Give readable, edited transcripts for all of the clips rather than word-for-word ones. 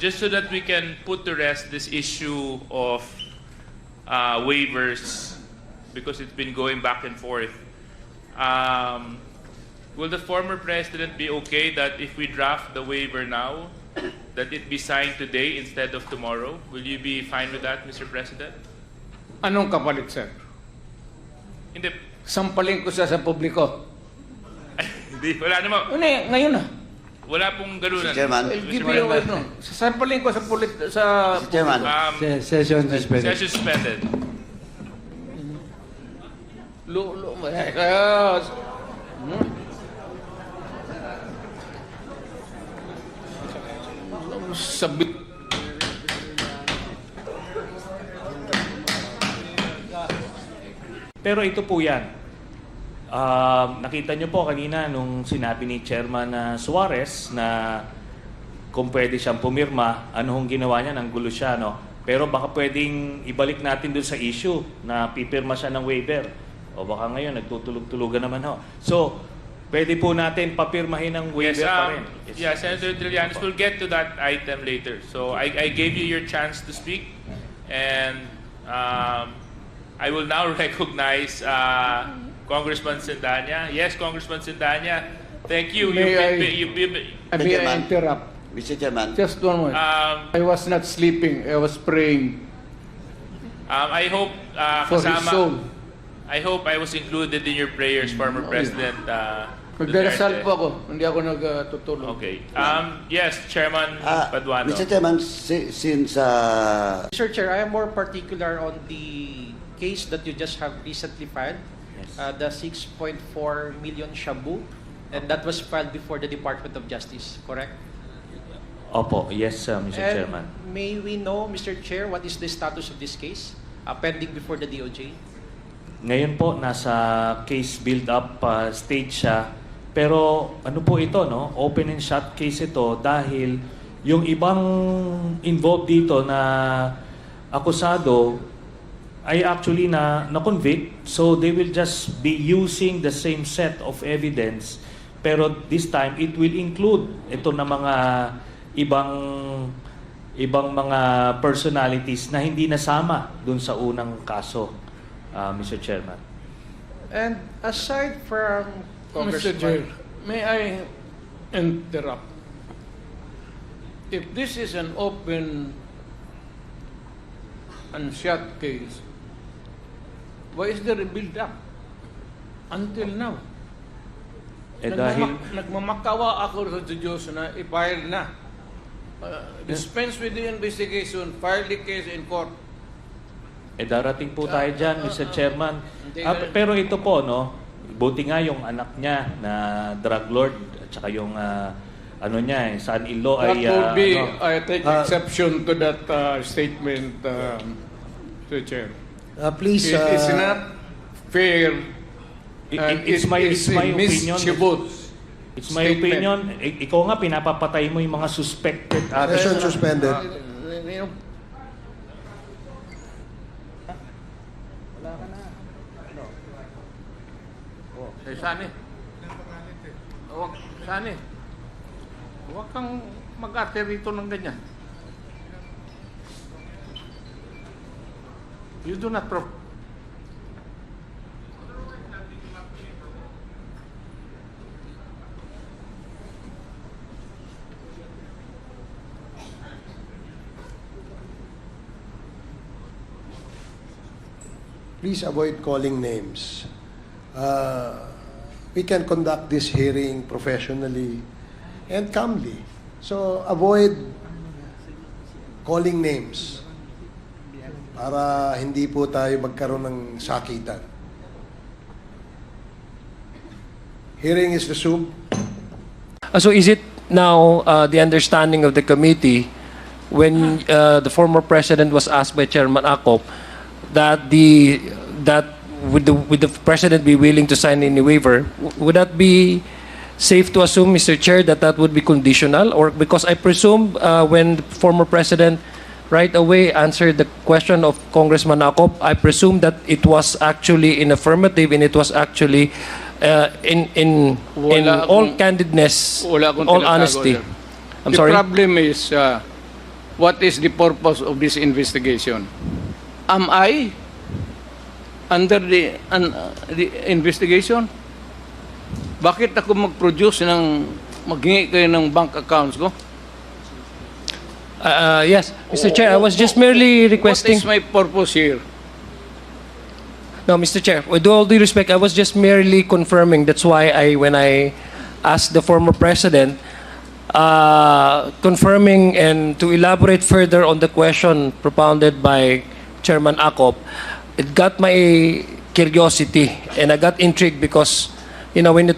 just so that we can put to rest this issue of waivers, because it's been going back and forth. Will the former president be okay that if we draft the waiver now, that it be signed today instead of tomorrow? Will you be fine with that, Mr. President? Anong kapalit, sir? Hindi. Sampaling ko siya sa publiko. Hindi. Wala naman. Ngayon na. Wala pong ganunan. Mr. Chairman. I'll give you ano. Sampaling ko sa Mr. Chairman. Session suspended. Session suspended. Sabit. Pero ito po yan. Nakita nyo po kanina nung sinabi ni Chairman Suarez na kung pwede siyang pumirma, ano hong ginawa niya, nang gulo siya, no? Pero baka pwedeng ibalik natin dun sa issue na pipirma siya ng waiver. O baka ngayon, nagtutulog-tulugan naman ho. So, pwede po natin papirmahin ng waiver pa rin. Yeah, Senator Trillanes, we'll get to that item later. So I gave you your chance to speak, and I will now recognize Congressman Sindanya. Yes, Congressman Sindanya. Thank you. May I interrupt? Mr. Chairman. Just one moment. I was not sleeping. I was praying I hope for his soul. I hope I was included in your prayers, former President. Magdarasal po ako. Hindi ako nagtutulog. Okay. Yes, Chairman Paduano. Mr. Chairman, since Mr. Chair, I am more particular on the case that you just have recently filed, the 6.4 million shabu, and that was filed before the Department of Justice, correct? Opo, yes, Mr. And Chairman. may we know, Mr. Chair, what is the status of this case pending before the DOJ? Ngayon po, nasa case build-up stage siya. Pero ano po ito, no? Open and shut case ito dahil yung ibang involved dito na akusado ay actually na-convict. So they will just be using the same set of evidence. Pero this time, it will include ito na mga ibang mga personalities na hindi nasama dun sa unang kaso, Mr. Chairman. And aside from Mr. Chair, may I interrupt? If this is an open and shut case, why is there a build-up until now? Dahil Nagmamakawa ako sa Diyos na i-file na. Dispense with the investigation, file the case in court. darating po tayo dyan, Mr. Chairman. Pero ito po, no, buti nga yung anak niya na drug lord at saka yung ano niya, son-in-law ay... That will be, I take exception to that statement, Mr. Chair. Please, It is not fair. It's my opinion. It's my Statement. opinion. Ikaw nga, pinapapatay mo yung mga suspected. session suspended. Sani. Sani. Huwag kang mag-ate rito ng ganyan. You do not Please avoid calling names. We can conduct this hearing professionally and calmly. So avoid calling names para hindi po tayo magkaroon ng sakitan. Hearing is resumed. So is it now the understanding of the committee when the former president was asked by Chairman Acop that would the president be willing to sign any waiver? Would that be safe to assume, Mr. Chair, that that would be conditional? Or because I presume when the former president right away answered the question of Congressman Acop, I presume that it was actually in affirmative and it was actually in all candidness, all honesty. I'm The sorry. problem is, what is the purpose of this investigation? Am I under the investigation? Bakit ako mag-produce maghingi kayo ng bank accounts ko? Yes, Mr. Chair, I was just merely requesting... What is my purpose here? No, Mr. Chair, with all due respect, I was just merely confirming. That's why when I asked the former president, confirming and to elaborate further on the question propounded by Chairman Acop, it got my curiosity and I got intrigued because, when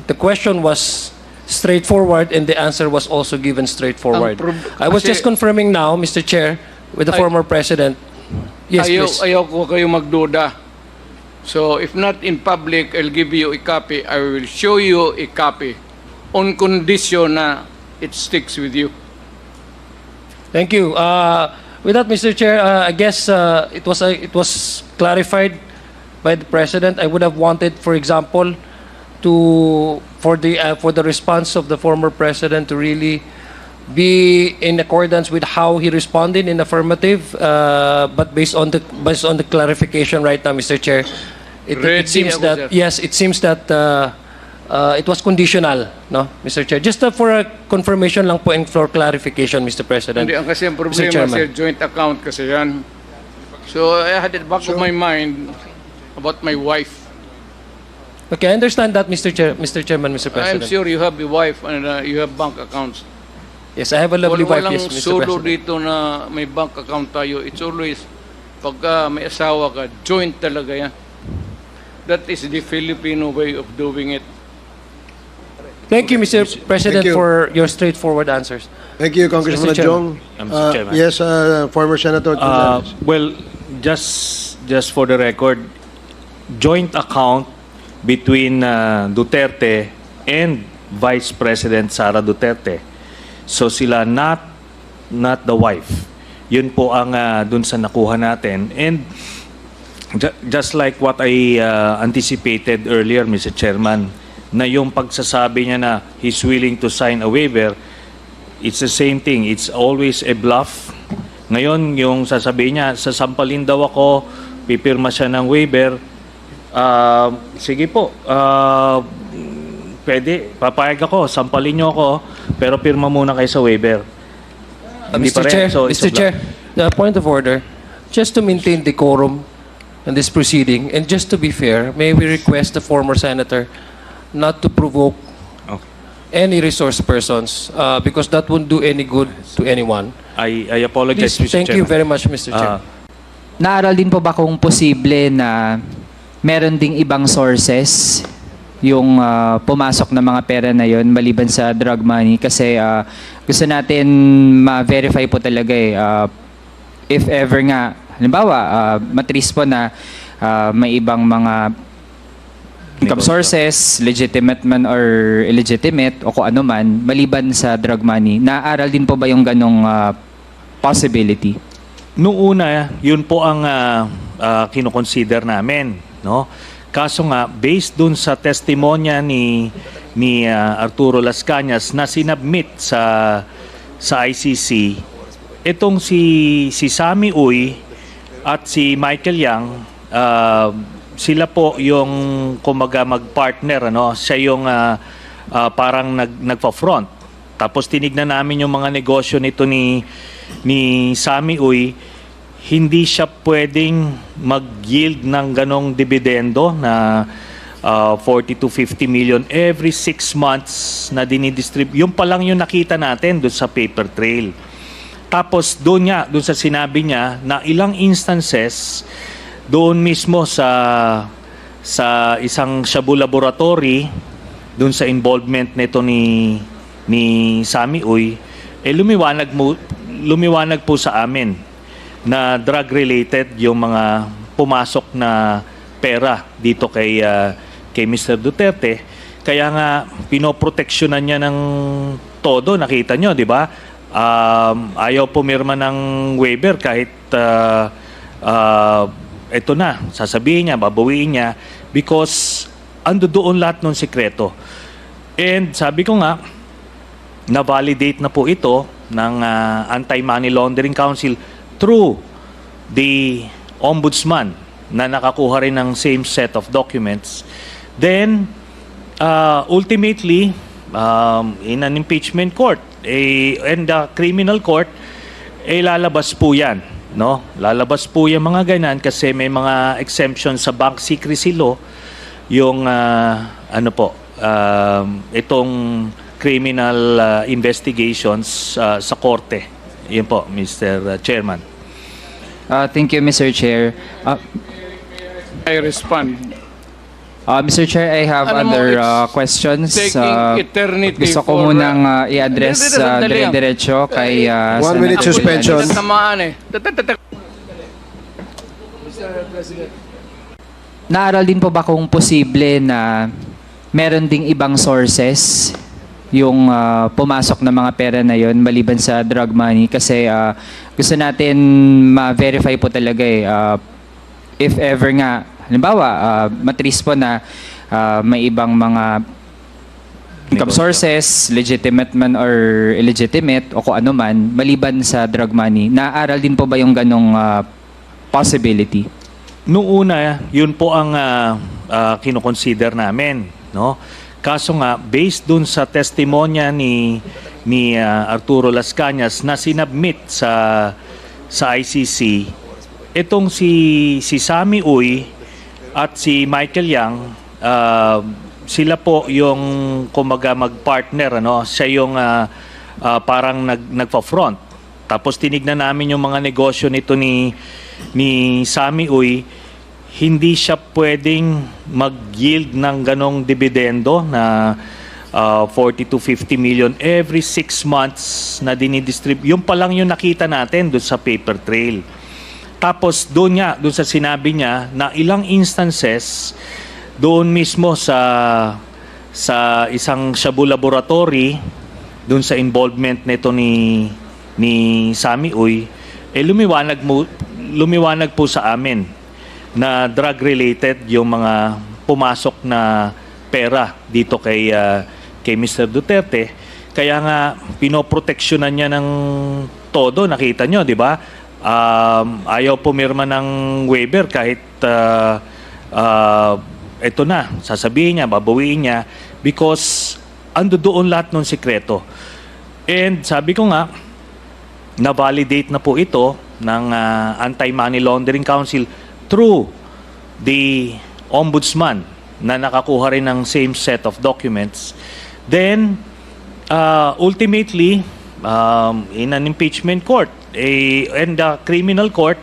the question was straightforward and the answer was also given straightforward. I was just confirming now, Mr. Chair, with the former president. Yes, please. Ayaw ko kayo magduda. So, if not in public, I'll give you a copy. I will show you a copy on condition na it sticks with you. Thank you. With that, Mr. Chair, I guess it was clarified by the president. I would have wanted, for example, for the response of the former president to really be in accordance with how he responded in affirmative, but based on the clarification right now, Mr. Chair, it seems that it was conditional, no, Mr. Chair. Just for a confirmation lang po and for clarification, Mr. President. Hindi, ang kasi ang Mr. problema Chairman. sa joint account kasi yan. So, I had it back of my mind about my wife. Okay, I understand that, Mr. Chairman, Mr. I'm President. sure you have a wife and you have bank accounts. Yes, I have a lovely wife, yes, Walang Mr. solo President. dito na may bank account tayo. It's always, pagka may asawa ka, joint talaga yan. That is the Filipino way of doing it. Thank you, Mr. President, Thank you. for your straightforward answers. Thank you, Congressman Mr. Chairman. Adjong. Mr. Chairman. Yes, former Senator Gonzales. Well, just for the record, joint account between Duterte and Vice President Sara Duterte. So sila not the wife. Yun po ang dun sa nakuha natin. And just like what I anticipated earlier, Mr. Chairman, na yung pagsasabi niya na he's willing to sign a waiver, it's the same thing. It's always a bluff. Ngayon, yung sasabihin niya, sasampalin daw ako, pipirma siya ng waiver, sige po, pwede, papayag ako, sampalin niyo ako, pero pirma muna kayo sa waiver. Hindi Mr. pa rin. Chair, So, it's a Mr. Chair, the point of order, just to maintain decorum in this proceeding, and just to be fair, may we request the former senator not to provoke Okay. any resource persons because that won't do any good to anyone. I apologize, Please, Mr. thank you Chairman. very much, Mr. Chair. Naaral din po ba kung posible na meron ding ibang sources yung pumasok na mga pera na yon maliban sa drug money? Kasi gusto natin ma-verify po talaga if ever nga, halimbawa, matris po na may ibang mga income sources, legitimate man or illegitimate o kung ano man, maliban sa drug money. Naaral din po ba yung ganong possibility? Nung una, yun po ang kinoconsider namin, no? Kaso nga, based dun sa testimonya ni Arturo Las Cañas na sinabmit sa ICC, itong si Sammy Uy at si Michael Yang, sila po yung kumaga mag-partner, ano? Siya yung parang nagpa-front. Tapos tinignan namin yung mga negosyo nito ni Sammy Uy, hindi siya pwedeng mag-yield ng ganong dividendo na 40 to 50 million every 6 months na dinidistribute. Yung pa lang yung nakita natin doon sa paper trail. Tapos doon sa sinabi niya na ilang instances doon mismo sa isang Shabu laboratory, doon sa involvement nito ni Sammy Uy, lumiwanag po sa amin na drug related yung mga pumasok na pera dito kay Mr. Duterte. Kaya nga pinoproteksyonan niya ng todo, nakita nyo, di ba? Ayaw pumirma ng waiver kahit ito na, sasabihin niya, babawiin niya because ando doon lahat ng sikreto. And sabi ko nga, na-validate na po ito ng Anti-Money Laundering Council through the Ombudsman na nakakuha rin ng same set of documents. Then, ultimately, in an impeachment court and the criminal court, lalabas po yan. No? Lalabas po yung mga ganyan kasi may mga exemption sa bank secrecy law yung itong criminal investigations sa korte. Yun po, Mr. Chairman. Thank you, Mr. Chair. I respond. Mr. Chair, I have Alam mo, other it's questions. taking eternity Gusto ko for, munang i-address Sandali lang. dire-diretso kay 1 minute Senator suspension. Llanes. Tamaan eh. Naaral din po ba kung posible na meron ding ibang sources yung pumasok na mga pera na yon maliban sa drug money? Kasi gusto natin ma-verify po talaga if ever nga, halimbawa, matris po na may ibang mga income sources, legitimate man or illegitimate o kung ano man, maliban sa drug money. Naaral din po ba yung ganong possibility? Nung una, yun po ang kinoconsider namin, no? Kaso nga, based dun sa testimonya ni Arturo Las Cañas na sinabmit sa ICC, itong si Sammy Uy at si Michael Yang, sila po yung kumaga mag-partner, ano? Siya yung parang nagpa-front. Tapos tinignan namin yung mga negosyo nito ni Sammy Uy, hindi siya pwedeng mag-yield ng ganong dividendo na 40 to 50 million every 6 months na dinidistribute. Yung pa lang yung nakita natin doon sa paper trail. Tapos doon sa sinabi niya na ilang instances doon mismo sa isang Shabu laboratory, doon sa involvement nito ni Sammy Uy, lumiwanag po sa amin na drug-related yung mga pumasok na pera dito kay Mr. Duterte. Kaya nga, pinoproteksyonan niya ng todo. Nakita nyo, di ba? Ayaw pumirma ng waiver kahit ito na, sasabihin niya, babawiin niya because ando doon lahat ng sikreto. And sabi ko nga, na-validate na po ito ng Anti-Money Laundering Council through the Ombudsman na nakakuha rin ng same set of documents. Then, ultimately, in an impeachment court and the criminal court,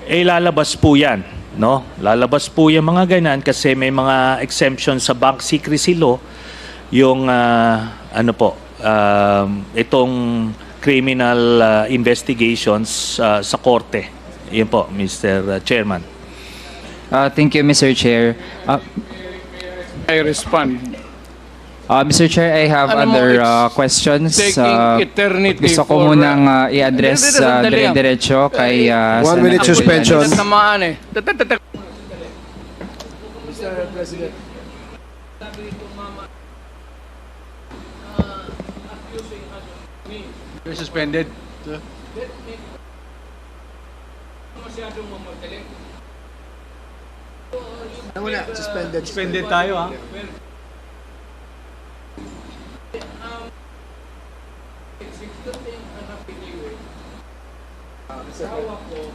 lalabas po yan. No? Lalabas po yung mga ganyan kasi may mga exemption sa bank secrecy law yung itong criminal investigations sa korte. Yun po, Mr. Chairman. Thank you, Mr. Chair. I respond. Mr. Chair, I have Alam mo, other it's questions. taking eternity Gusto ko for, munang i-address Sandali lang. dire-diretso kay 1 minute Senator suspension. Llanes. Tamaan eh. You're suspended. Wala, suspended. Suspended tayo, ha?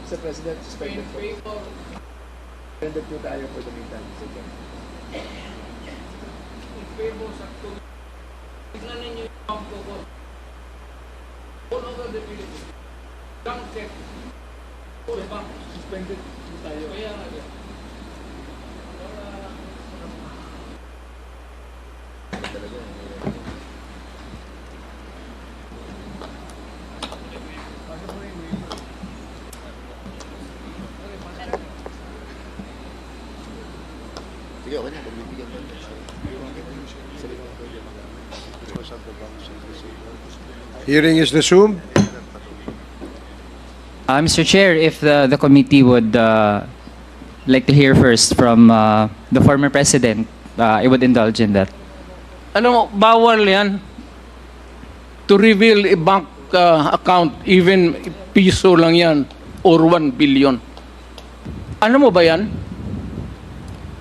Mr. President, suspended po. Suspended po tayo for the meantime, Mr. Chair. Suspended po tayo. Sige, okay na. Pagbibigyan ko. Hearing is resumed. Mr. Chair, if the committee would like to hear first from the former president, I would indulge in that. Ano mo, bawal yan. to reveal a bank account, even piso lang yan, or 1 billion. Ano mo ba yan?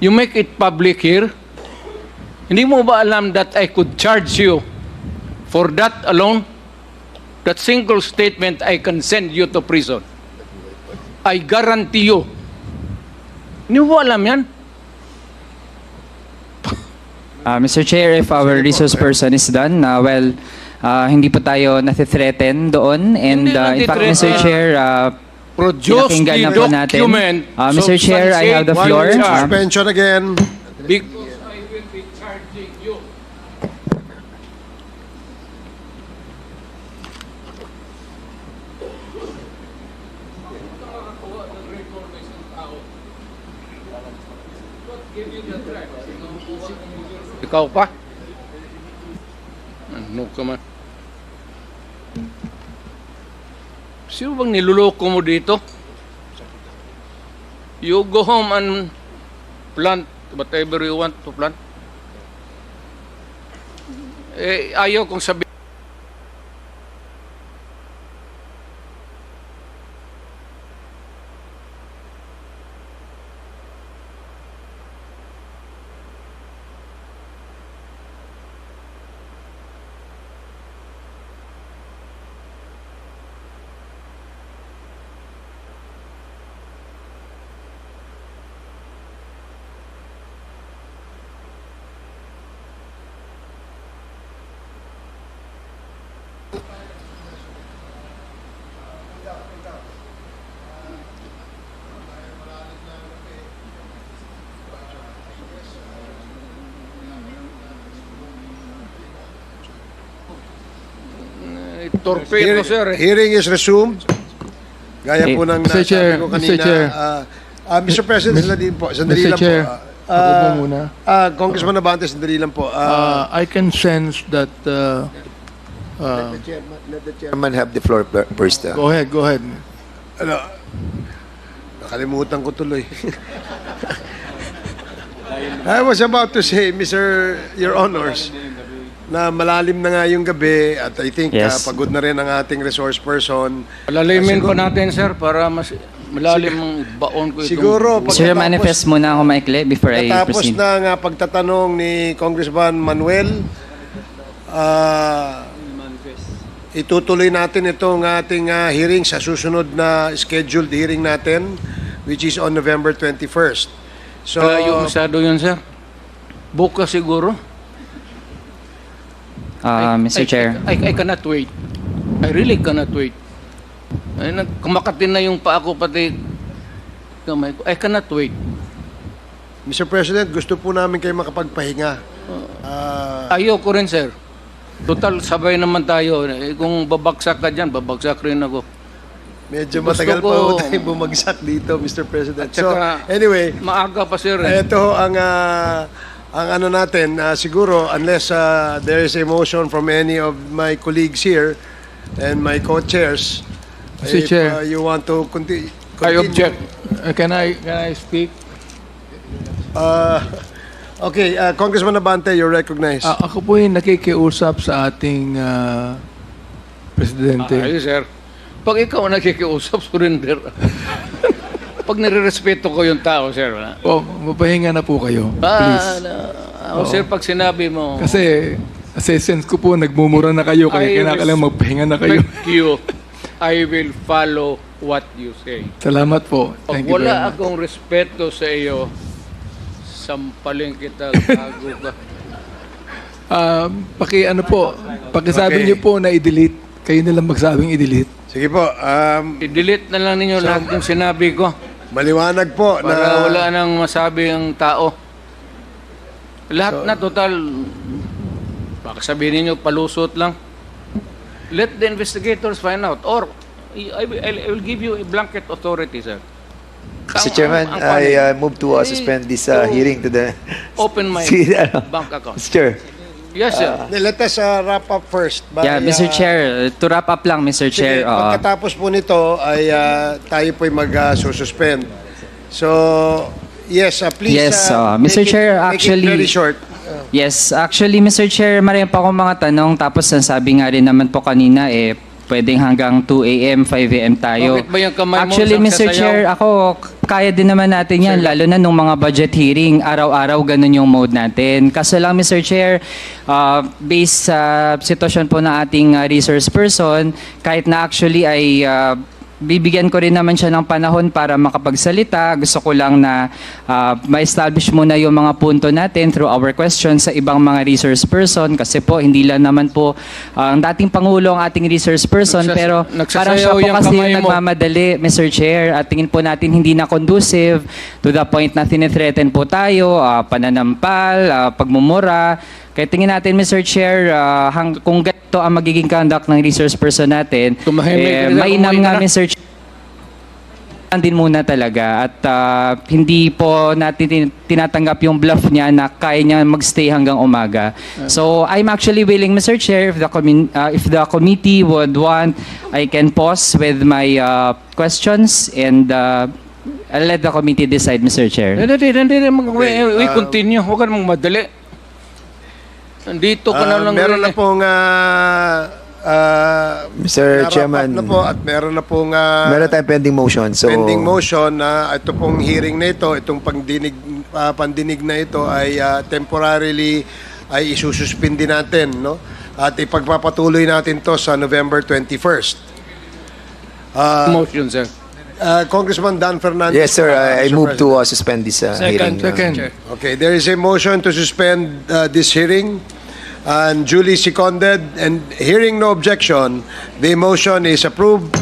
You make it public here. Hindi mo ba alam that I could charge you for that alone? That single statement, I can send you to prison. I guarantee you. Hindi mo ba alam yan? Mr. Chair, if our resource person is done, hindi po tayo nathithreaten doon. And Hindi in fact, nathithreaten. Mr. Chair, Produce pinakinggan the na po natin. document. Mr. Chair, I have the substantiate floor. what you charge. Suspension again. Because I will be charging you. Ikaw pa? Ano ka man? Sino bang niluloko mo dito? You go home and plant whatever you want to plant. Ayaw kong sabihin. Torpedo, sir. Hearing is resumed. Gaya po ng Mr. Chair, nasabi ko Mr. kanina. Chair. Mr. President, sandali po. Sandali Mr. lang Chair, po. ako po muna. Congressman Abante, sandali lang po. I can sense that... Let the chairman have the floor first. go ahead, go ahead. Ano, nakalimutan ko tuloy. I was about to say, Your Honors, na malalim na nga yung gabi at I think Yes. pagod na rin ang ating resource person. Palalimin pa natin, sir, para mas malalim ang baon ko itong... Siguro, Sir, manifest muna ako maikli before I Tapos proceed. na nga pagtatanong ni Congressman Manuel, itutuloy natin itong ating hearing sa susunod na scheduled hearing natin, which is on November 21st. So, Malayo masyado yun, sir. Bukas siguro. Mr. Chair. I cannot wait. I really cannot wait. Ay, kumakatin na yung paa ko pati kamay ko. I cannot wait. Mr. President, gusto po namin kayo makapagpahinga. Ayoko rin, sir. Total, sabay naman tayo. Kung babagsak ka dyan, babagsak rin ako. Medyo Gusto matagal pa ko- po tayo bumagsak dito, Mr. President. At So, saka- anyway, Maaga pa, sir. ito ang ano natin, siguro, unless there is a motion from any of my colleagues here and my co-chairs, Mr. if Chair. you want to continue. I object. Can I speak? Okay, Congressman Abante, you're recognized. Ako po yung nakikiusap sa ating presidente. Ayos, sir. Pag ikaw ang nakikiusap, surrender. Pag nire-respeto ko yung tao, sir. Mapahinga na po kayo, please. Sir, pag sinabi mo, Kasi sense ko po, nagmumura na kayo, kaya I kailangan magpahinga na kayo. respect you, I will follow what you say. Salamat po. Pag Thank you very wala much. akong respeto sa iyo, sampalin kita, gago ka. Pakisabi Okay. niyo po na i-delete. Kayo na lang magsabing i-delete. Sige po, I-delete na lang ninyo lahat yung sinabi ko maliwanag po para na... wala nang masabi ang tao. Lahat na total, baka sabihin ninyo, palusot lang. Let the investigators find out. Or, I will give you a blanket authority, sir. Mr. Chairman, I move to suspend this hearing to the... Open my See, bank account. Mr. Chair, Yes, sir. Let us wrap up first. Yeah, Mr. Chair, to wrap up lang, Mr. Sige, Chair. pagkatapos po nito ay tayo po'y mag-suspend. So, yes, please. Yes, make Mr. Chair, make actually- it very short. Yes, actually, Mr. Chair, marami pa akong mga tanong. Tapos sabi nga rin naman po kanina, pwedeng hanggang 2 a.m., 5 a.m. tayo. Bakit ba yung kamay mo Actually, Mr. nagsasayaw? Chair, ako, kaya din naman natin yan, lalo na nung mga budget hearing, araw-araw ganun yung mode natin. Kaso lang, Mr. Chair, based sa sitwasyon po ng ating resource person, kahit na actually ay bibigyan ko rin naman siya ng panahon para makapagsalita. Gusto ko lang na ma-establish muna yung mga punto natin through our questions sa ibang mga resource person kasi po hindi lang naman po ang dating Pangulo ang ating resource person pero parang siya po yung kasi kamay yung mo. nagmamadali, Mr. Chair, at tingin po natin hindi na conducive to the point na tinithreaten po tayo, pananampal, pagmumura. Kaya tingin natin, Mr. Chair, kung ganito ang magiging conduct ng resource person natin, Tumahimik ka na, mainam kumain nga, ka na. Mr. Chair, din muna talaga at hindi po natin tinatanggap yung bluff niya na kaya niya magstay hanggang umaga. So I'm actually willing, Mr. Chair, if the committee would want, I can pause with my questions and I'll let the committee decide, Mr. Chair. We continue. Huwag ka namang madali. Nandito ka na lang. Meron na pong Mr. narap Chairman, up na po at meron na pong meron tayong pending motion. So, pending motion na ito pong hearing na ito, itong pandinig na ito ay temporarily ay isususpindi natin, no? At ipagpapatuloy natin to sa November 21st. Motion, sir. Congressman Dan Fernandez. yes, sir. I Mr. move President. to suspend this hearing. Second. Okay, there is a motion to suspend this hearing and duly seconded, and hearing no objection, the motion is approved.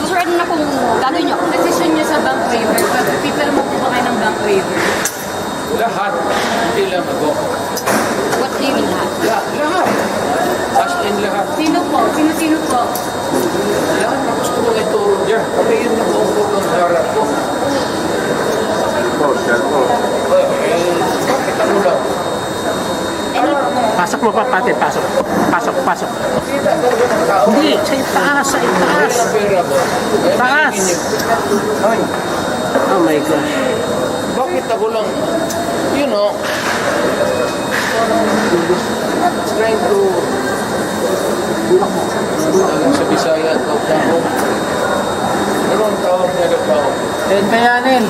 Susunod na kung gagawin nyo. Decision nyo sa bank waiver. Pipirma po ba kayo ng bank waiver? Lahat. Hindi lang ako. What do you mean lahat? Lahat. As in lahat. Sino po? Sino-sino po? Lahat na gusto ko ituro dyan. Kami yung nag-uupo ng harap ko. Bakit ako lang? Pasok mo pa, pati. Pasok. Hindi, sa itaas, sa itaas. Taas. Oh my gosh. Bakit ako lang? You know, trying to sa Bisaya at Tawag. Pero ang tawag niya na tawag. Then bayanin.